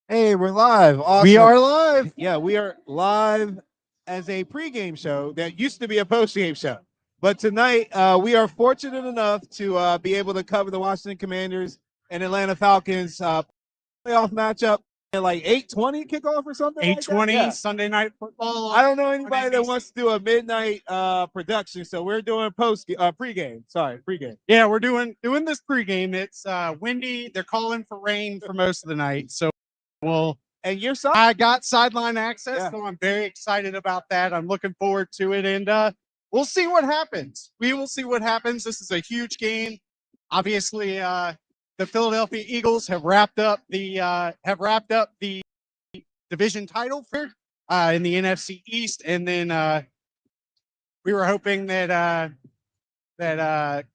Hey, we're live. Awesome. We are live. Yeah, we are live as a pregame show that used to be a postgame show. But tonight, we are fortunate enough to be able to cover the Washington Commanders and Atlanta Falcons playoff matchup at like 8:20 kickoff or something. 8:20 like that. Yeah. Sunday night football. I don't know anybody that wants to do a midnight production, so we're doing pregame. Sorry, pregame. Yeah, we're doing this pregame. It's windy. They're calling for rain for most of the night. So we'll And you're I got sideline access, Yeah. so I'm very excited about that. I'm looking forward to it, and we'll see what happens. We will see what happens. This is a huge game. Obviously, the Philadelphia Eagles have wrapped up the division title for in the NFC East, and then we were hoping that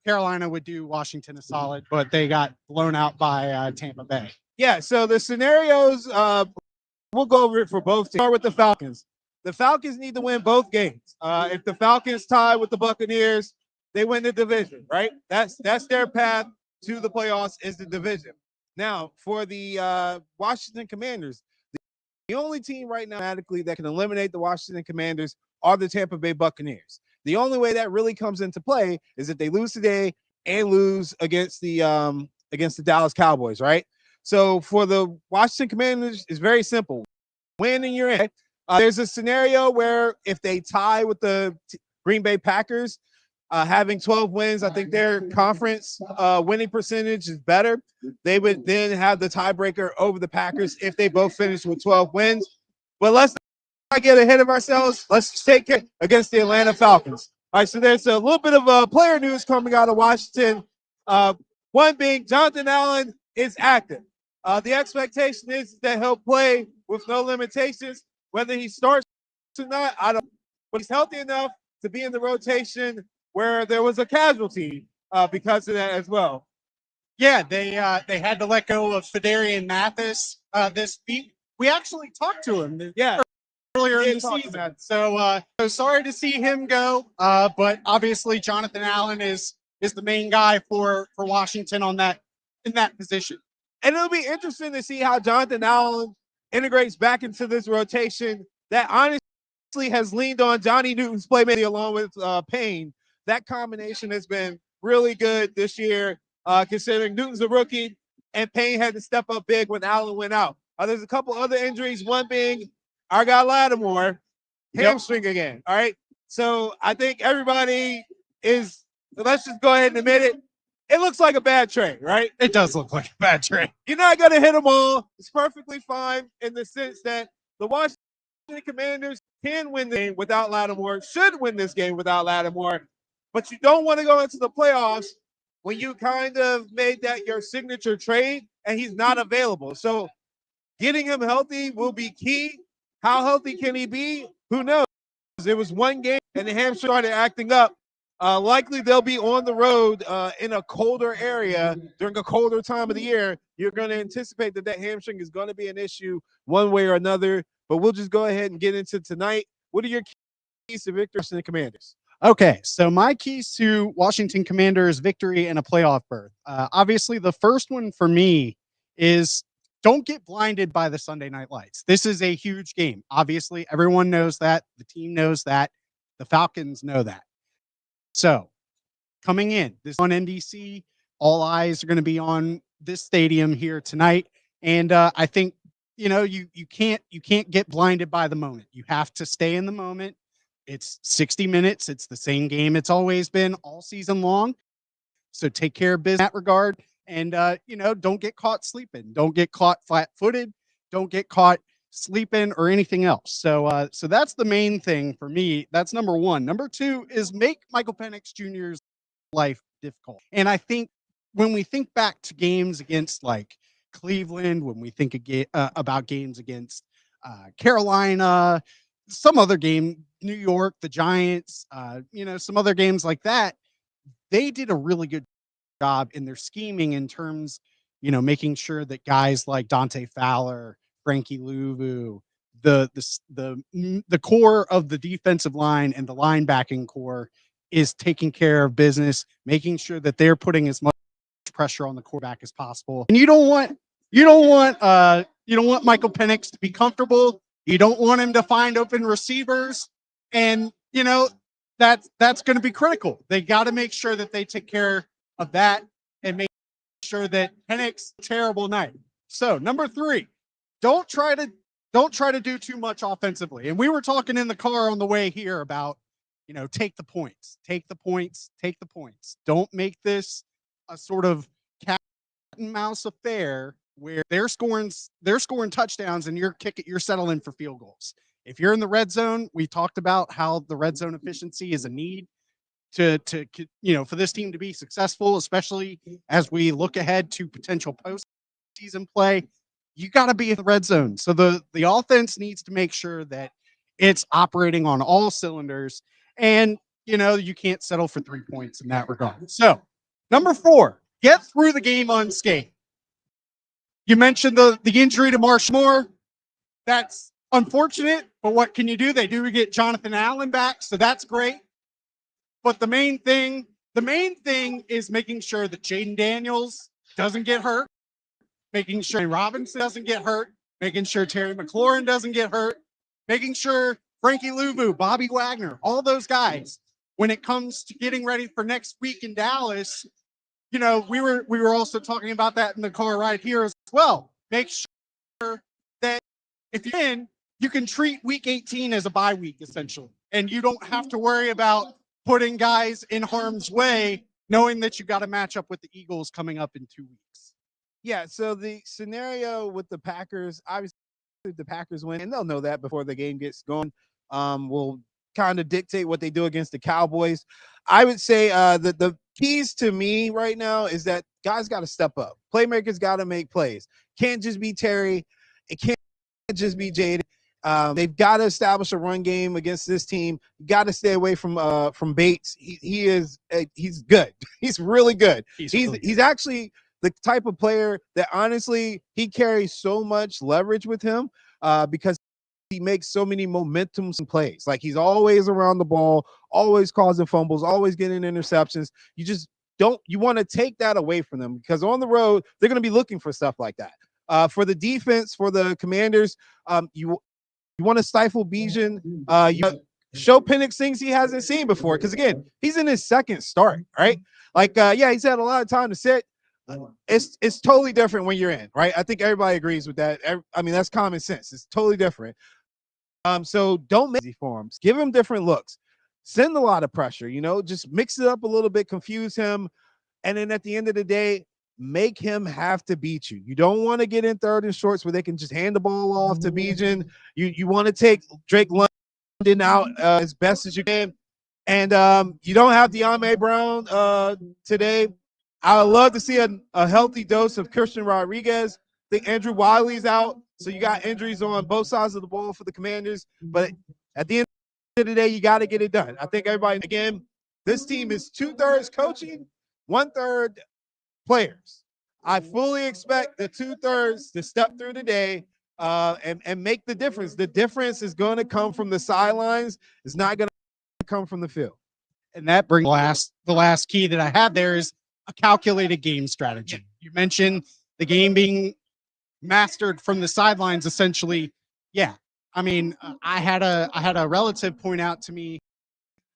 Carolina would do Washington a solid, but they got blown out by Tampa Bay. Yeah, so the scenarios, we'll go over it for both teams. Start with the Falcons. The Falcons need to win both games. If the Falcons tie with the Buccaneers, they win the division, right? That's their path to the playoffs is the division. Now, for the Washington Commanders, the only team right now automatically that can eliminate the Washington Commanders are the Tampa Bay Buccaneers. The only way that really comes into play is if they lose today and lose against the Dallas Cowboys, right? So for the Washington Commanders, it's very simple. Win and you're in. There's a scenario where if they tie with the Green Bay Packers, having 12 wins, I think their conference winning percentage is better. They would then have the tiebreaker over the Packers if they both finish with 12 wins. But let's not get ahead of ourselves. Let's just take it against the Atlanta Falcons. All right, so there's a little bit of player news coming out of Washington. One being Jonathan Allen is active. The expectation is that he'll play with no limitations. Whether he starts or not, I don't know. But he's healthy enough to be in the rotation where there was a casualty because of that as well. Yeah, they had to let go of Fedarian Mathis this week. We actually talked to him. Yeah. Earlier in the season. So sorry to see him go. But obviously Jonathan Allen is the main guy for Washington in that position. And it'll be interesting to see how Jonathan Allen integrates back into this rotation that honestly has leaned on Johnny Newton's playmaking along with Payne. That combination has been really good this year, considering Newton's a rookie and Payne had to step up big when Allen went out. There's a couple other injuries, one being our guy Lattimore, hamstring again. All right. So I think everybody is, let's just go ahead and admit it. It looks like a bad trade, right? It does look like a bad trade. You're not going to hit them all. It's perfectly fine in the sense that the Washington Commanders can win the game without Lattimore, should win this game without Lattimore, but you don't want to go into the playoffs when you kind of made that your signature trade and he's not available. So getting him healthy will be key. How healthy can he be? Who knows? It was one game and the hamstring started acting up. Likely they'll be on the road in a colder area during a colder time of the year. You're going to anticipate that hamstring is going to be an issue one way or another. But we'll just go ahead and get into tonight. What are your keys to victory in the Commanders? Okay, so my keys to Washington Commanders victory and a playoff berth. Obviously, the first one for me is don't get blinded by the Sunday night lights. This is a huge game. Obviously, everyone knows that. The team knows that. The Falcons know that. So, coming in, this on NBC, all eyes are going to be on this stadium here tonight, and I think you can't get blinded by the moment. You have to stay in the moment. It's 60 minutes. It's the same game it's always been all season long. So take care of business in that regard, and don't get caught sleeping. Don't get caught flat-footed. Don't get caught sleeping or anything else. So that's the main thing for me. That's number one. Number two is make Michael Penix Jr.'s life difficult. And I think when we think back to games against like Cleveland, when we think about games against Carolina, some other game, New York, the Giants, some other games like that, they did a really good job in their scheming in terms, making sure that guys like Dante Fowler, Frankie Louvu, the core of the defensive line and the linebacking core is taking care of business, making sure that they're putting as much pressure on the quarterback as possible. And you don't want you don't want Michael Penix to be comfortable. You don't want him to find open receivers, and that's going to be critical. They got to make sure that they take care of that and make sure that Penix terrible night. So number 3, don't try to do too much offensively. And we were talking in the car on the way here about take the points, take the points, take the points. Don't make this a sort of cat and mouse affair where they're scoring touchdowns and you're settling for field goals. If you're in the red zone, we talked about how the red zone efficiency is a need to for this team to be successful, especially as we look ahead to potential postseason play. You got to be in the red zone. So the offense needs to make sure that it's operating on all cylinders, and you can't settle for 3 points in that regard. So number 4, get through the game unscathed. You mentioned the injury to Marshall Moore. That's unfortunate, but what can you do? They do get Jonathan Allen back, so that's great. But the main thing is making sure that Jaden Daniels doesn't get hurt, making sure Robinson doesn't get hurt, making sure Terry McLaurin doesn't get hurt, making sure Frankie Louvu, Bobby Wagner, all those guys, when it comes to getting ready for next week in Dallas, we were also talking about that in the car right here as well. Make sure that if you're in, you can treat week 18 as a bye week, essentially. And you don't have to worry about putting guys in harm's way, knowing that you got to match up with the Eagles coming up in 2 weeks. Yeah, so the scenario with the Packers, obviously the Packers win, and they'll know that before the game gets going. Will kind of dictate what they do against the Cowboys. I would say the keys to me right now is that guys got to step up. Playmakers got to make plays. Can't just be Terry. It can't just be Jaden. They've got to establish a run game against this team. Got to stay away from Bates. He's good. He's really good. He's actually the type of player that honestly he carries so much leverage with him because he makes so many momentum plays. Like he's always around the ball, always causing fumbles, always getting interceptions. You want to take that away from them because on the road they're going to be looking for stuff like that. For the defense, for the Commanders, you want to stifle Bijan. You show Penix things he hasn't seen before because again, he's in his second start, right? Like he's had a lot of time to sit. It's totally different when you're in, right? I think everybody agrees with that. I mean, that's common sense. It's totally different. So don't make easy for him. Give him different looks. Send a lot of pressure, just mix it up a little bit, confuse him. And then at the end of the day, make him have to beat you. You don't want to get in third and shorts where they can just hand the ball off to Bijan. You want to take Drake London out as best as you can. And you don't have De'Ami Brown today. I would love to see a healthy dose of Christian Rodriguez. I think Andrew Wiley's out, so you got injuries on both sides of the ball for the Commanders. But at the end of the day, you got to get it done. I think everybody, again, this team is 2/3 coaching, 1/3 players. I fully expect the 2/3 to step through the day and make the difference. The difference is going to come from the sidelines. It's not going to come from the field. And that brings the last key that I had there is a calculated game strategy. You mentioned the game being mastered from the sidelines, essentially. Yeah. I mean, I had a relative point out to me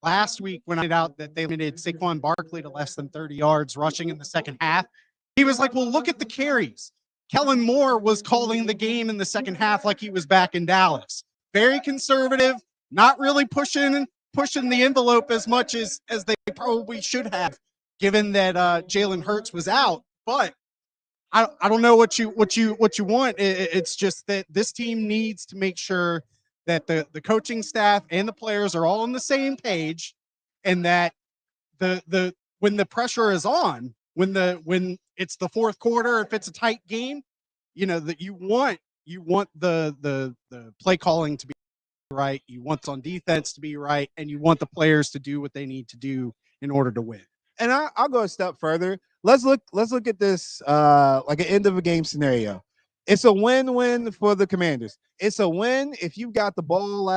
last week when I found out that they limited Saquon Barkley to less than 30 yards rushing in the second half. He was like, well, look at the carries. Kellen Moore was calling the game in the second half like he was back in Dallas. Very conservative, not really pushing the envelope as much as they probably should have, given that Jalen Hurts was out. But I don't know what you want. It's just that this team needs to make sure that the coaching staff and the players are all on the same page, and that the when the pressure is on, when it's the fourth quarter, if it's a tight game, that you want the play calling to be right, you want on defense to be right, and you want the players to do what they need to do in order to win. And I'll go a step further. Let's look at this like an end of a game scenario. It's a win-win for the Commanders. It's a win if you got the ball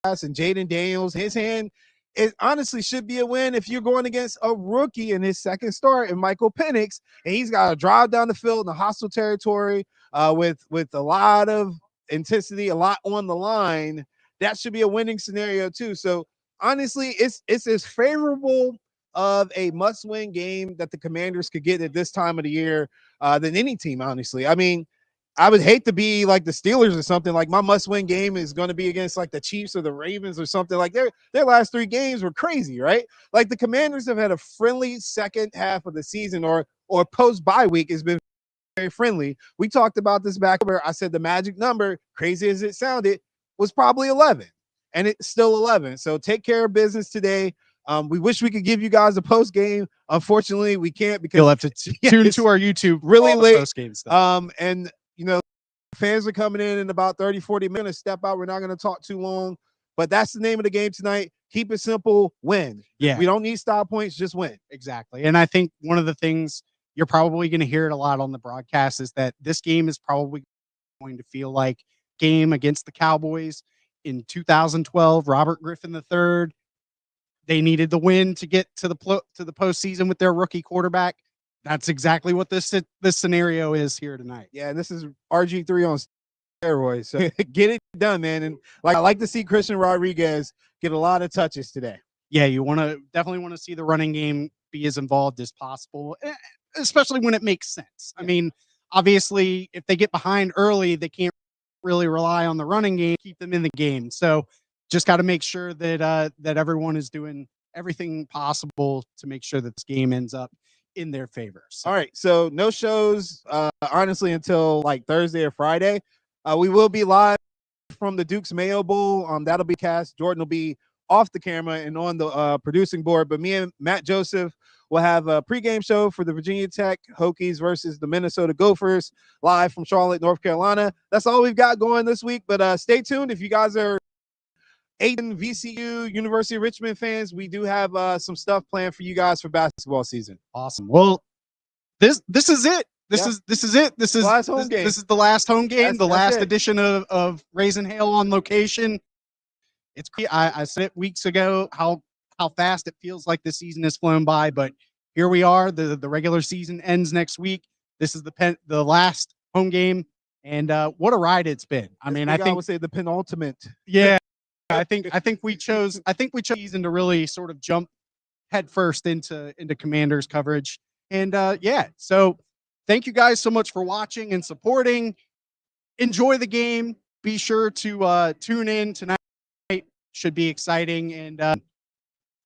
last and Jaden Daniels, his hand it honestly should be a win if you're going against a rookie in his second start in Michael Penix, and he's got to drive down the field in the hostile territory with a lot of intensity, a lot on the line. That should be a winning scenario too. So honestly, it's as favorable of a must-win game that the Commanders could get at this time of the year than any team. Honestly, I mean, I would hate to be like the Steelers or something. Like my must-win game is going to be against like the Chiefs or the Ravens or something. Like their last 3 games were crazy, right? Like the Commanders have had a friendly second half of the season, or post bye week has been very friendly. We talked about this back where I said the magic number, crazy as it sounded, was probably 11, and it's still 11. So take care of business today. We wish we could give you guys a post game. Unfortunately, we can't because You'll have to tune to our YouTube really late post game stuff. And you know, fans are coming in about 30, 40 minutes. Step out. We're not going to talk too long, but that's the name of the game tonight. Keep it simple. Win. Yeah, we don't need style points. Just win. Exactly. And I think one of the things you're probably going to hear it a lot on the broadcast is that this game is probably going to feel like game against the Cowboys in 2012. Robert Griffin III. They needed the win to get to the postseason with their rookie quarterback. That's exactly what this scenario is here tonight. Yeah, and this is RG3 on steroids. So get it done, man. And like I like to see Christian Rodriguez get a lot of touches today. Yeah, you definitely want to see the running game be as involved as possible, especially when it makes sense. I mean, obviously, if they get behind early, they can't really rely on the running game to keep them in the game. So just got to make sure that that everyone is doing everything possible to make sure that this game ends up in their favor. So. All right, so no shows honestly until like Thursday or Friday. We will be live from the Duke's Mayo Bowl. That'll be cast. Jordan will be off the camera and on the producing board, but me and Matt Joseph will have a pregame show for the Virginia Tech Hokies versus the Minnesota Gophers live from Charlotte, North Carolina. That's all we've got going this week, but stay tuned. If you guys are Aiden, VCU, University of Richmond fans, we do have some stuff planned for you guys for basketball season. Awesome. Well, this is it. This is it. This is last home game. This is the last home game. That's the last it. edition of Raisin Hail on location. It's I said it weeks ago how fast it feels like the season has flown by, but here we are. The regular season ends next week. This is the last home game, and what a ride it's been. I mean, I think I would say the penultimate. Yeah. I think we chose season to really sort of jump headfirst into Commanders coverage. And so thank you guys so much for watching and supporting. Enjoy the game. Be sure to tune in tonight. Should be exciting. And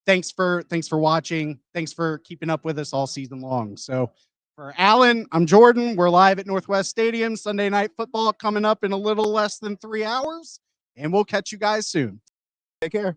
thanks for watching. Thanks for keeping up with us all season long. So for Alan, I'm Jordan. We're live at Northwest Stadium. Sunday Night Football coming up in a little less than 3 hours. And we'll catch you guys soon. Take care.